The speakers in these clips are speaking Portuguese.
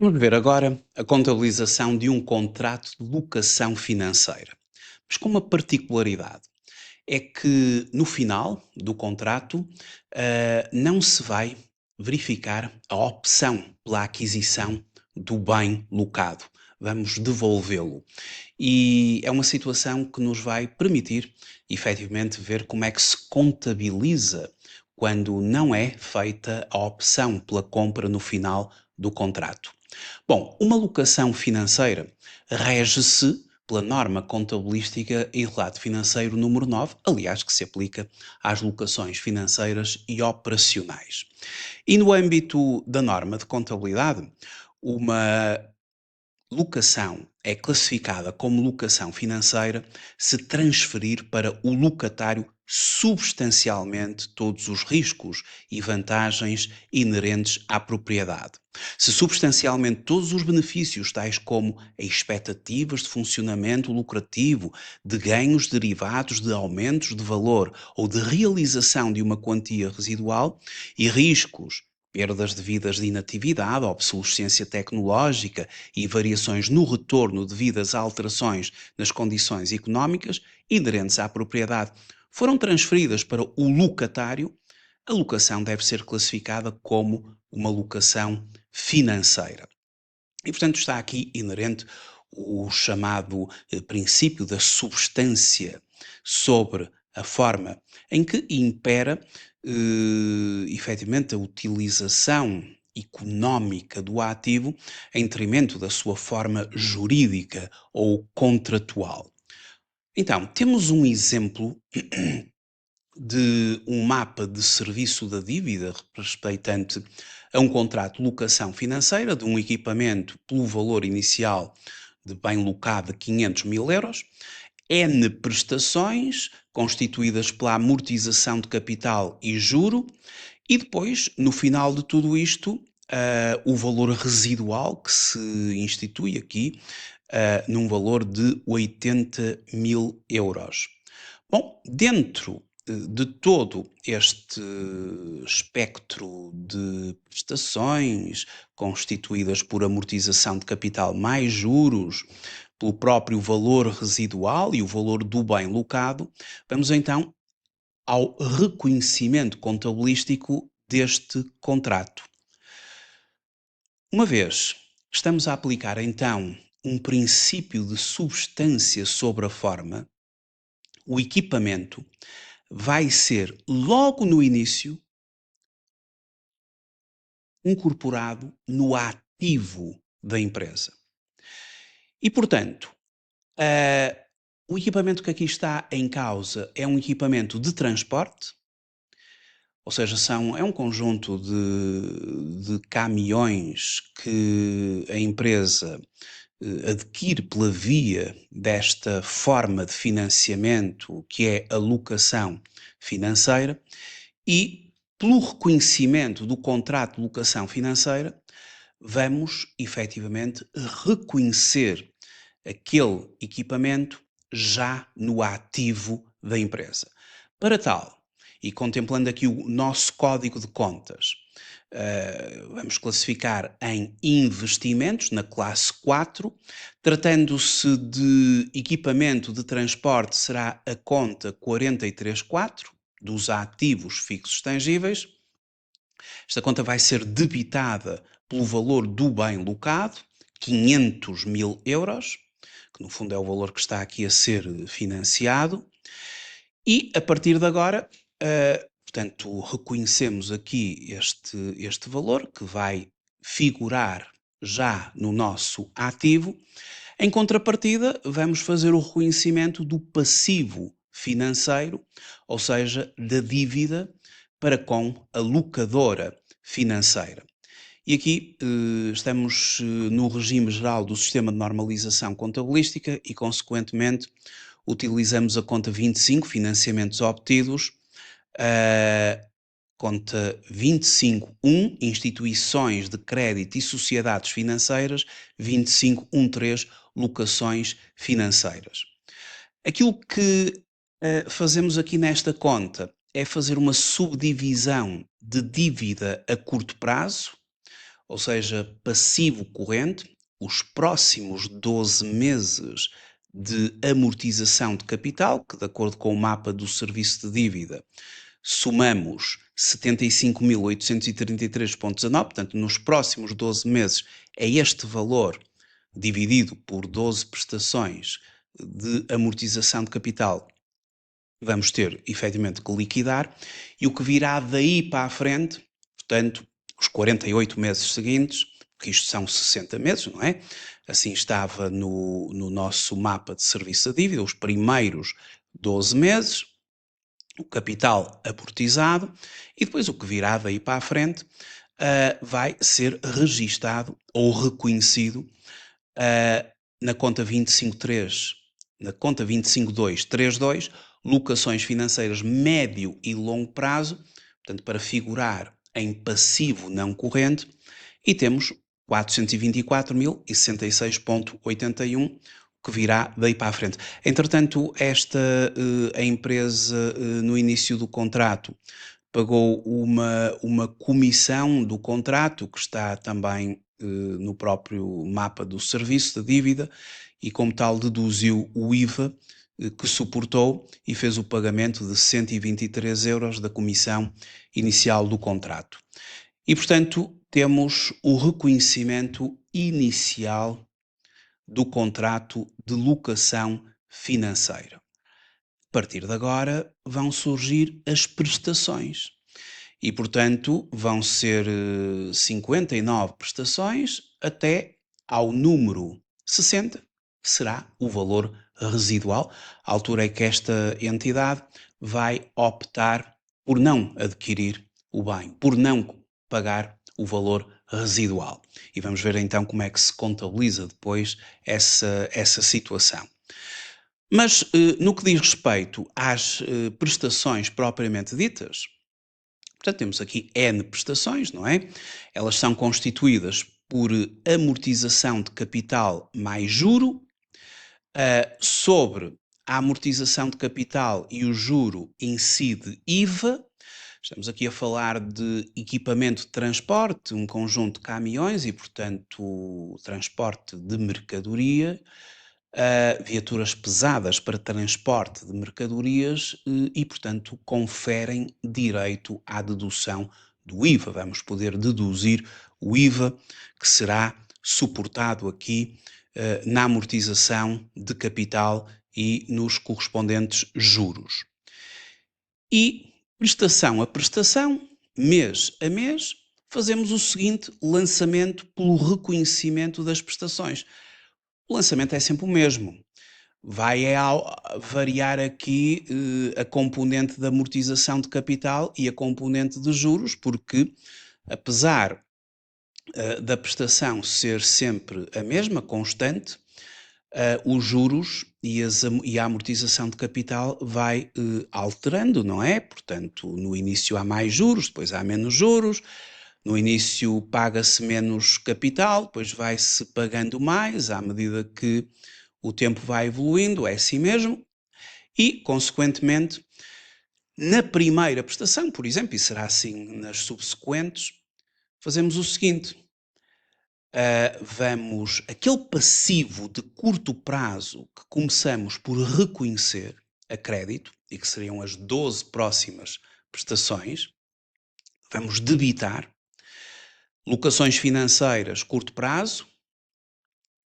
Vamos ver agora a contabilização de um contrato de locação financeira, mas com uma particularidade. É que no final do contrato, não se vai verificar a opção pela aquisição do bem locado. Vamos devolvê-lo. E é uma situação que nos vai permitir, efetivamente, ver como é que se contabiliza quando não é feita a opção pela compra no final do contrato. Bom, uma locação financeira rege-se pela norma contabilística em relato financeiro número 9, aliás, que se aplica às locações financeiras e operacionais. E no âmbito da norma de contabilidade, uma locação é classificada como locação financeira se transferir para o locatário substancialmente todos os riscos e vantagens inerentes à propriedade. Se substancialmente todos os benefícios, tais como expectativas de funcionamento lucrativo, de ganhos derivados de aumentos de valor ou de realização de uma quantia residual, e riscos, perdas devidas de inatividade, obsolescência tecnológica e variações no retorno devidas a alterações nas condições económicas inerentes à propriedade, foram transferidas para o locatário, a locação deve ser classificada como uma locação financeira. E, portanto, está aqui inerente o chamado princípio da substância sobre a forma em que impera, efetivamente, a utilização económica do ativo em detrimento da sua forma jurídica ou contratual. Então, temos um exemplo de um mapa de serviço da dívida respeitante a um contrato de locação financeira de um equipamento pelo valor inicial de bem locado de 500 mil euros, N prestações constituídas pela amortização de capital e juro, e depois, no final de tudo isto, o valor residual que se institui aqui num valor de 80 mil euros. Bom, dentro de todo este espectro de prestações constituídas por amortização de capital mais juros, pelo próprio valor residual e o valor do bem locado, vamos então ao reconhecimento contabilístico deste contrato. Uma vez que estamos a aplicar então um princípio de substância sobre a forma, o equipamento vai ser logo no início incorporado no ativo da empresa. E, portanto, ah, o equipamento que aqui está em causa é um equipamento de transporte, ou seja, é um conjunto de caminhões que a empresa adquire pela via desta forma de financiamento que é a locação financeira e, pelo reconhecimento do contrato de locação financeira, vamos efetivamente reconhecer aquele equipamento já no ativo da empresa. Para tal, e contemplando aqui o nosso código de contas, vamos classificar em investimentos na classe 4. Tratando-se de equipamento de transporte, será a conta 434 dos ativos fixos tangíveis. Esta conta vai ser debitada pelo valor do bem locado, 500 mil euros, que no fundo é o valor que está aqui a ser financiado. E a partir de agora, portanto, reconhecemos aqui este valor que vai figurar já no nosso ativo. Em contrapartida, vamos fazer o reconhecimento do passivo financeiro, ou seja, da dívida para com a locadora financeira. E aqui estamos no regime geral do sistema de normalização contabilística e, consequentemente, utilizamos a conta 25, financiamentos obtidos, a conta 25.1, instituições de crédito e sociedades financeiras, 25.1.3, locações financeiras. Aquilo que fazemos aqui nesta conta é fazer uma subdivisão de dívida a curto prazo, ou seja, passivo corrente, os próximos 12 meses de amortização de capital, que de acordo com o mapa do serviço de dívida, somamos 75.833,19, portanto, nos próximos 12 meses é este valor dividido por 12 prestações de amortização de capital vamos ter efetivamente que liquidar, e o que virá daí para a frente, portanto, os 48 meses seguintes, porque isto são 60 meses, não é? Assim estava no nosso mapa de serviço de dívida, os primeiros 12 meses, o capital amortizado, e depois o que virá daí para a frente vai ser registado ou reconhecido na conta 253, na conta 25232, locações financeiras médio e longo prazo, portanto, para figurar em passivo não corrente, e temos 424.066,81, que virá daí para a frente. Entretanto, a empresa, no início do contrato, pagou uma comissão do contrato, que está também no próprio mapa do serviço de dívida, e como tal deduziu o IVA que suportou e fez o pagamento de 123 euros da comissão inicial do contrato. E, portanto, temos o reconhecimento inicial do contrato de locação financeira. A partir de agora vão surgir as prestações. E, portanto, vão ser 59 prestações até ao número 60, que será o valor residual, à altura em que esta entidade vai optar por não adquirir o bem, por não pagar o valor residual. E vamos ver então como é que se contabiliza depois essa situação. Mas no que diz respeito às prestações propriamente ditas, portanto, temos aqui N prestações, não é? Elas são constituídas por amortização de capital mais juro. Sobre a amortização de capital e o juro incide IVA. Estamos aqui a falar de equipamento de transporte, um conjunto de caminhões e, portanto, transporte de mercadoria, viaturas pesadas para transporte de mercadorias e, portanto, conferem direito à dedução do IVA. Vamos poder deduzir o IVA que será suportado aqui na amortização de capital e nos correspondentes juros. E, prestação a prestação, mês a mês, fazemos o seguinte lançamento pelo reconhecimento das prestações. O lançamento é sempre o mesmo. Vai variar aqui a componente de amortização de capital e a componente de juros, porque apesar da prestação ser sempre a mesma, constante, os juros e a amortização de capital vai alterando, não é? Portanto, no início há mais juros, depois há menos juros, no início paga-se menos capital, depois vai-se pagando mais à medida que o tempo vai evoluindo, é assim mesmo, e, consequentemente, na primeira prestação, por exemplo, e será assim nas subsequentes, fazemos o seguinte: aquele passivo de curto prazo que começamos por reconhecer a crédito, e que seriam as 12 próximas prestações, vamos debitar. Locações financeiras, curto prazo.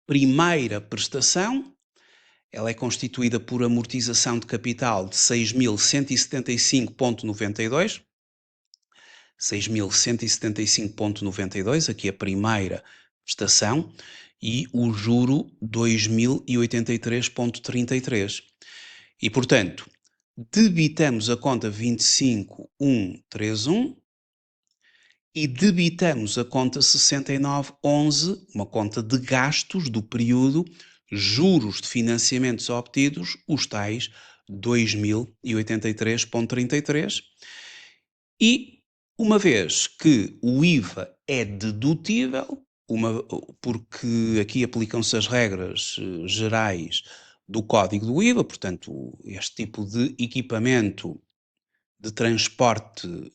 Primeira prestação, ela é constituída por amortização de capital de 6.175,92. 6.175,92, aqui a primeira prestação, e o juro 2.083,33. E, portanto, debitamos a conta 25.131 e debitamos a conta 69.11, uma conta de gastos do período, juros de financiamentos obtidos, os tais 2.083,33. E, uma vez que o IVA é dedutível, porque aqui aplicam-se as regras gerais do Código do IVA, portanto, este tipo de equipamento de transporte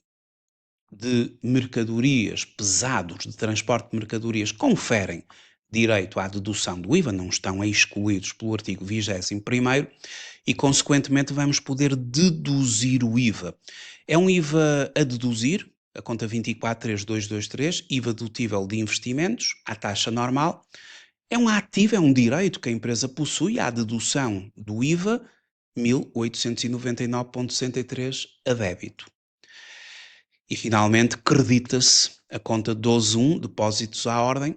de mercadorias pesados, de transporte de mercadorias, conferem direito à dedução do IVA, não estão excluídos pelo artigo 21º e, consequentemente, vamos poder deduzir o IVA. É um IVA a deduzir, a conta 24.3223, IVA dedutível de investimentos, à taxa normal. É um ativo, é um direito que a empresa possui à dedução do IVA 1899,63 a débito. E, finalmente, credita-se a conta 12.1, depósitos à ordem,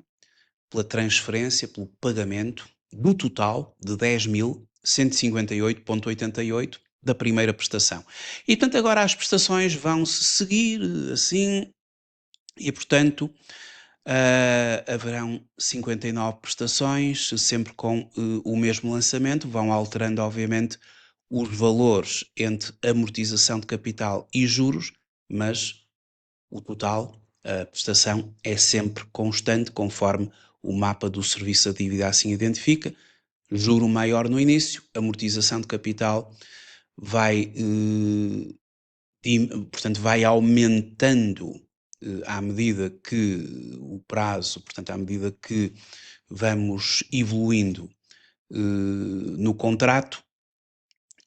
pela transferência, pelo pagamento do total de 10.158,88 da primeira prestação. E, portanto, agora as prestações vão-se seguir assim e, portanto, haverão 59 prestações, sempre com o mesmo lançamento, vão alterando, obviamente, os valores entre amortização de capital e juros, mas o total, a prestação, é sempre constante, conforme o mapa do serviço de dívida assim identifica. Juro maior no início, amortização de capital vai, portanto, vai aumentando à medida que o prazo, portanto, à medida que vamos evoluindo no contrato,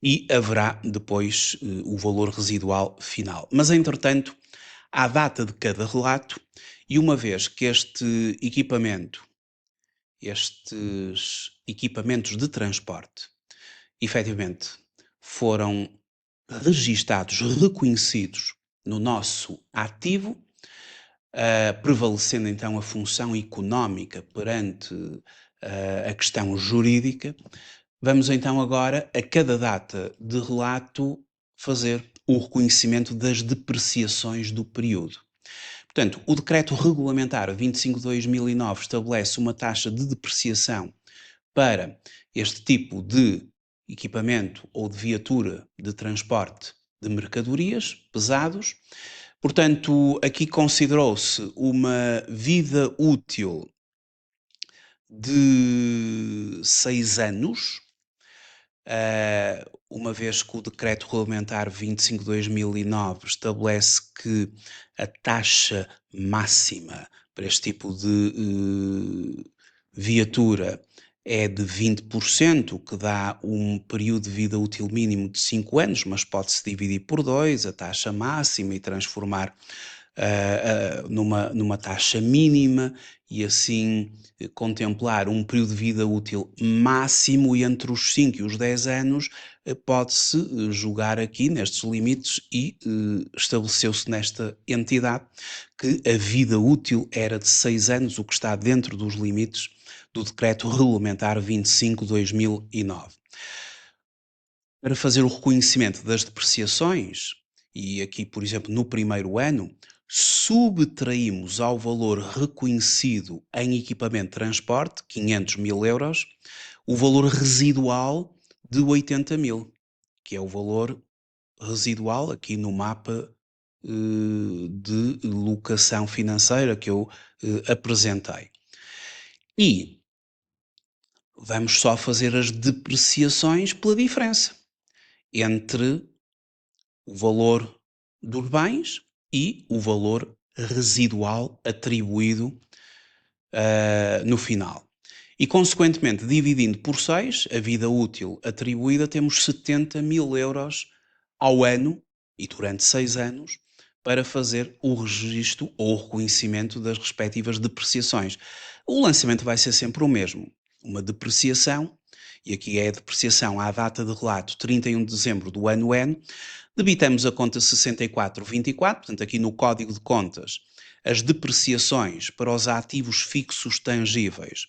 e haverá depois o valor residual final. Mas, entretanto, à data de cada relato, e uma vez que estes equipamentos de transporte, efetivamente, foram registados, reconhecidos no nosso ativo, prevalecendo então a função económica perante a questão jurídica, vamos então agora, a cada data de relato, fazer o reconhecimento das depreciações do período. Portanto, o Decreto Regulamentar 25/2009 estabelece uma taxa de depreciação para este tipo de equipamento ou de viatura de transporte de mercadorias pesados. Portanto, aqui considerou-se uma vida útil de 6 anos, uma vez que o Decreto Regulamentar 25/2009 estabelece que a taxa máxima para este tipo de viatura é de 20%, o que dá um período de vida útil mínimo de 5 anos, mas pode-se dividir por 2 a taxa máxima e transformar numa taxa mínima e assim contemplar um período de vida útil máximo entre os 5 e os 10 anos, pode-se julgar aqui nestes limites e estabeleceu-se nesta entidade que a vida útil era de 6 anos, o que está dentro dos limites do Decreto Regulamentar 25/2009. Para fazer o reconhecimento das depreciações, e aqui, por exemplo, no primeiro ano, subtraímos ao valor reconhecido em equipamento de transporte, 500.000 euros, o valor residual de 80.000, que é o valor residual aqui no mapa de locação financeira que eu apresentei. E vamos só fazer as depreciações pela diferença entre o valor dos bens e o valor residual atribuído no final. E, consequentemente, dividindo por 6, a vida útil atribuída, temos 70.000 euros ao ano e durante 6 anos para fazer o registro ou o reconhecimento das respectivas depreciações. O lançamento vai ser sempre o mesmo. Uma depreciação, e aqui é a depreciação à data de relato 31 de dezembro do ano N, debitamos a conta 6424, portanto aqui no código de contas, as depreciações para os ativos fixos tangíveis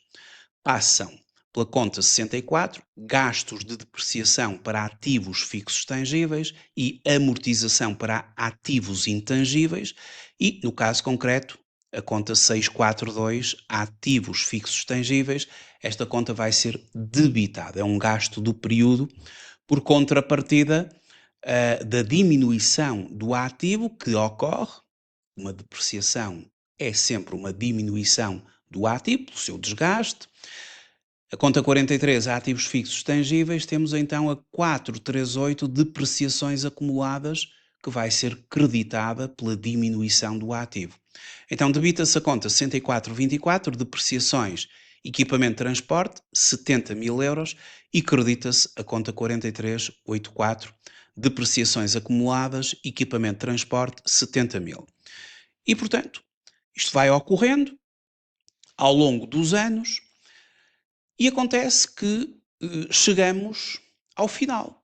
passam pela conta 64, gastos de depreciação para ativos fixos tangíveis e amortização para ativos intangíveis e, no caso concreto, a conta 642, ativos fixos tangíveis, esta conta vai ser debitada, é um gasto do período por contrapartida da diminuição do ativo que ocorre. Uma depreciação é sempre uma diminuição do ativo, pelo seu desgaste. A conta 43, ativos fixos tangíveis, temos então a 438, depreciações acumuladas que vai ser creditada pela diminuição do ativo. Então debita-se a conta 6424, depreciações, equipamento de transporte, 70.000 euros, e credita-se a conta 4384, depreciações acumuladas, equipamento de transporte, 70.000. E, portanto, isto vai ocorrendo ao longo dos anos e acontece que chegamos ao final.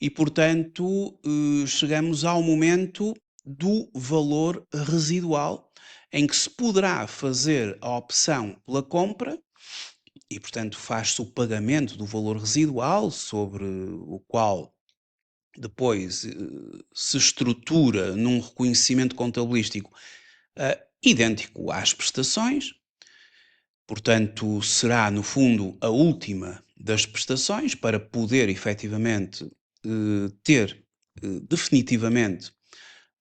E, portanto, chegamos ao momento do valor residual, em que se poderá fazer a opção pela compra e, portanto, faz-se o pagamento do valor residual, sobre o qual depois se estrutura num reconhecimento contabilístico idêntico às prestações. Portanto, será, no fundo, a última das prestações para poder, efetivamente, ter definitivamente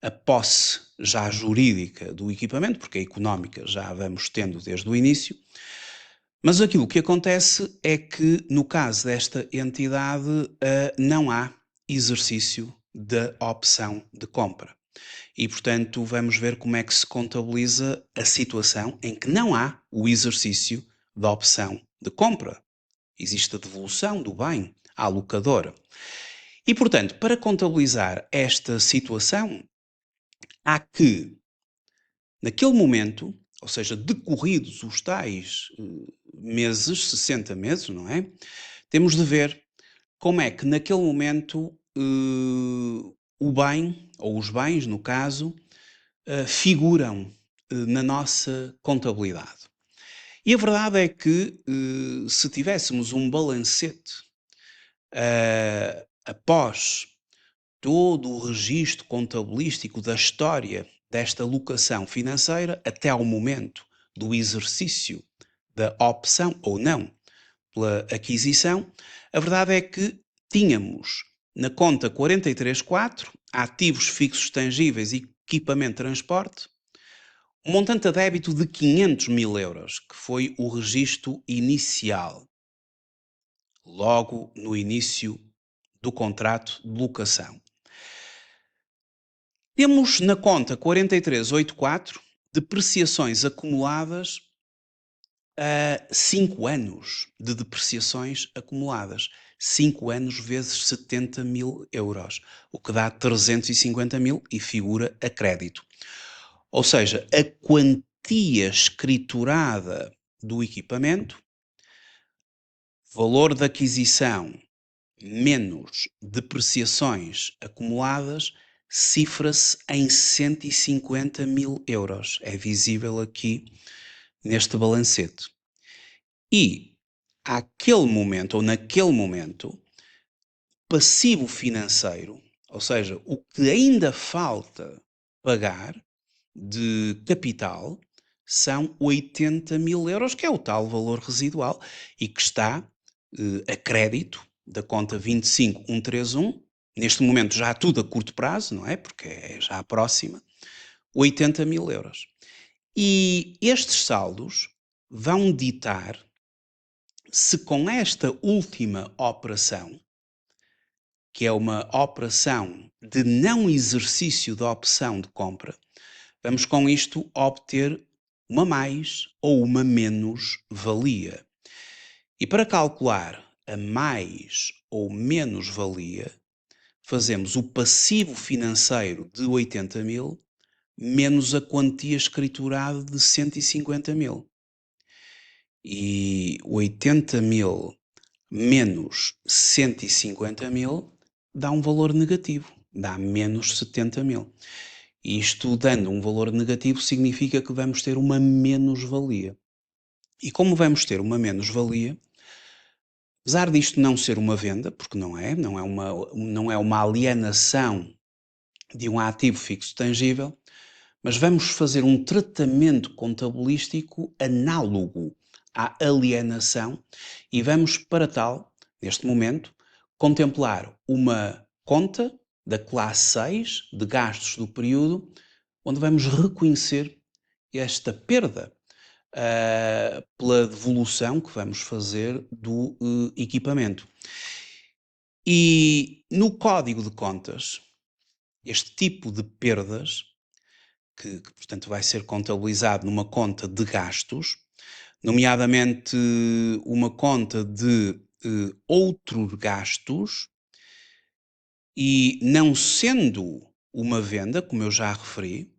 a posse já jurídica do equipamento, porque a económica já a vamos tendo desde o início. Mas aquilo que acontece é que, no caso desta entidade, não há exercício da opção de compra. E, portanto, vamos ver como é que se contabiliza a situação em que não há o exercício da opção de compra. Existe a devolução do bem à locadora. E, portanto, para contabilizar esta situação, há que, naquele momento, ou seja, decorridos os tais meses, 60 meses, não é? Temos de ver como é que naquele momento o bem, ou os bens, no caso, figuram na nossa contabilidade. E a verdade é que se tivéssemos um balancete após todo o registro contabilístico da história desta locação financeira até ao momento do exercício da opção ou não pela aquisição, a verdade é que tínhamos na conta 43.4, ativos fixos tangíveis e equipamento de transporte, um montante a débito de 500.000 euros, que foi o registro inicial, logo no início do contrato de locação. Temos na conta 43.84 depreciações acumuladas a 5 anos de depreciações acumuladas. 5 anos vezes 70.000 euros, o que dá 350.000 e figura a crédito. Ou seja, a quantia escriturada do equipamento, valor de aquisição menos depreciações acumuladas, cifra-se em 150.000 euros. É visível aqui neste balancete. E, àquele momento, ou naquele momento, passivo financeiro, ou seja, o que ainda falta pagar de capital, são 80.000 euros, que é o tal valor residual, e que está a crédito da conta 25131, neste momento já tudo a curto prazo, não é? Porque é já a próxima, 80.000 euros. E estes saldos vão ditar se com esta última operação, que é uma operação de não exercício da opção de compra, vamos com isto obter uma mais ou uma menos valia. E para calcular a mais ou menos valia, fazemos o passivo financeiro de 80.000 menos a quantia escriturada de 150.000. E 80.000 menos 150.000 dá um valor negativo, dá menos 70.000. Isto, dando um valor negativo, significa que vamos ter uma menos-valia. E como vamos ter uma menos-valia, apesar disto não ser uma venda, porque não é uma alienação de um ativo fixo tangível, mas vamos fazer um tratamento contabilístico análogo à alienação e vamos, para tal, neste momento, contemplar uma conta da classe 6 de gastos do período, onde vamos reconhecer esta perda pela devolução que vamos fazer do equipamento. E no código de contas, este tipo de perdas, que portanto vai ser contabilizado numa conta de gastos, nomeadamente uma conta de outros gastos, e não sendo uma venda, como eu já referi,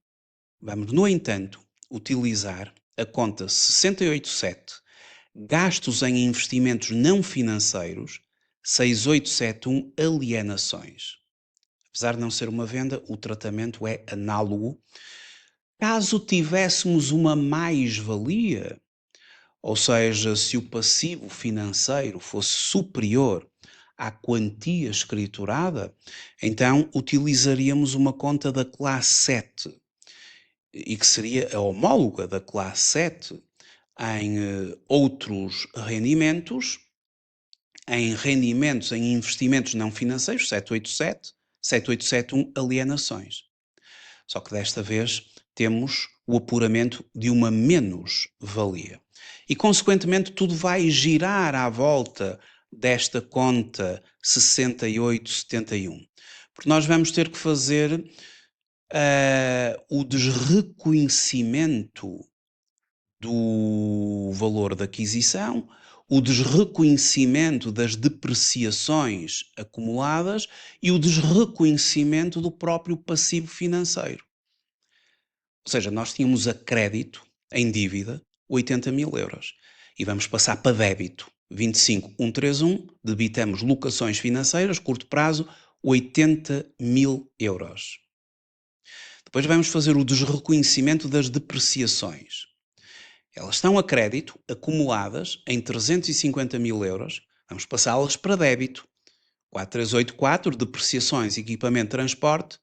vamos, no entanto, utilizar a conta 687, gastos em investimentos não financeiros, 6871, alienações. Apesar de não ser uma venda, o tratamento é análogo. Caso tivéssemos uma mais-valia, ou seja, se o passivo financeiro fosse superior à quantia escriturada, então utilizaríamos uma conta da classe 7, e que seria a homóloga da classe 7 em outros rendimentos, em investimentos não financeiros, 787, 7871, alienações. Só que desta vez temos o apuramento de uma menos-valia. E, consequentemente, tudo vai girar à volta desta conta 6871. Porque nós vamos ter que fazer o desreconhecimento do valor da aquisição, o desreconhecimento das depreciações acumuladas e o desreconhecimento do próprio passivo financeiro. Ou seja, nós tínhamos a crédito, em dívida, 80.000 euros. E vamos passar para débito, 25.131, debitamos locações financeiras, curto prazo, 80.000 euros. Depois vamos fazer o desreconhecimento das depreciações. Elas estão a crédito, acumuladas em 350.000 euros, vamos passá-las para débito. 4384, depreciações, equipamento de transporte,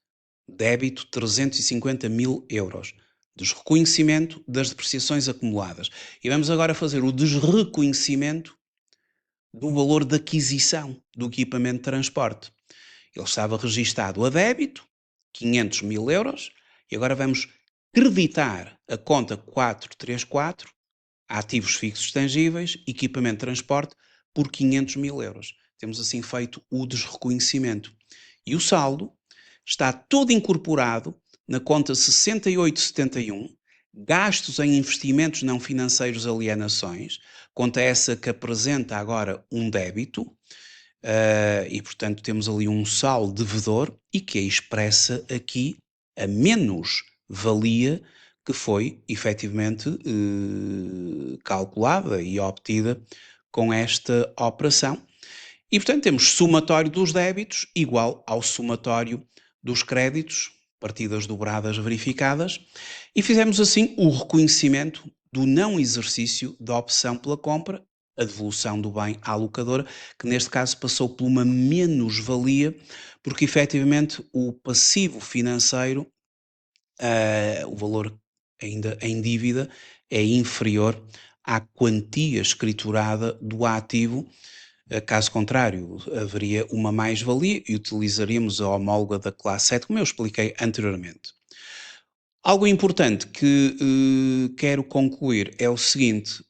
débito 350.000 euros. Desreconhecimento das depreciações acumuladas. E vamos agora fazer o desreconhecimento do valor de aquisição do equipamento de transporte. Ele estava registado a débito, 500.000 euros, e agora vamos creditar a conta 434, ativos fixos tangíveis, equipamento de transporte, por 500.000 euros. Temos assim feito o desreconhecimento. E o saldo está todo incorporado na conta 6871, gastos em investimentos não financeiros, alienações, conta essa que apresenta agora um débito, e portanto temos ali um saldo devedor e que expressa aqui a menos-valia que foi efetivamente calculada e obtida com esta operação. E portanto temos somatório dos débitos igual ao somatório dos créditos, partidas dobradas verificadas, e fizemos assim o reconhecimento do não exercício da opção pela compra, a devolução do bem à locadora, que neste caso passou por uma menos-valia, porque efetivamente o passivo financeiro, o valor ainda em dívida, é inferior à quantia escriturada do ativo. Caso contrário, haveria uma mais-valia e utilizaríamos a homóloga da classe 7, como eu expliquei anteriormente. Algo importante que quero concluir é o seguinte: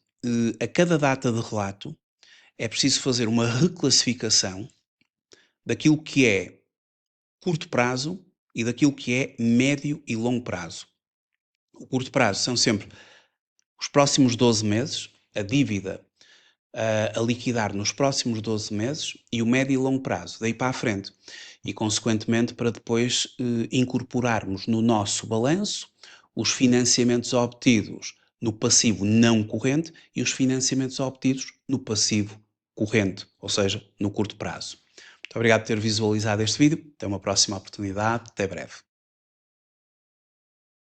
a cada data de relato é preciso fazer uma reclassificação daquilo que é curto prazo e daquilo que é médio e longo prazo. O curto prazo são sempre os próximos 12 meses, a dívida a liquidar nos próximos 12 meses, e o médio e longo prazo, daí para a frente. E, consequentemente, para depois incorporarmos no nosso balanço os financiamentos obtidos no passivo não corrente e os financiamentos obtidos no passivo corrente, ou seja, no curto prazo. Muito obrigado por ter visualizado este vídeo. Até uma próxima oportunidade. Até breve.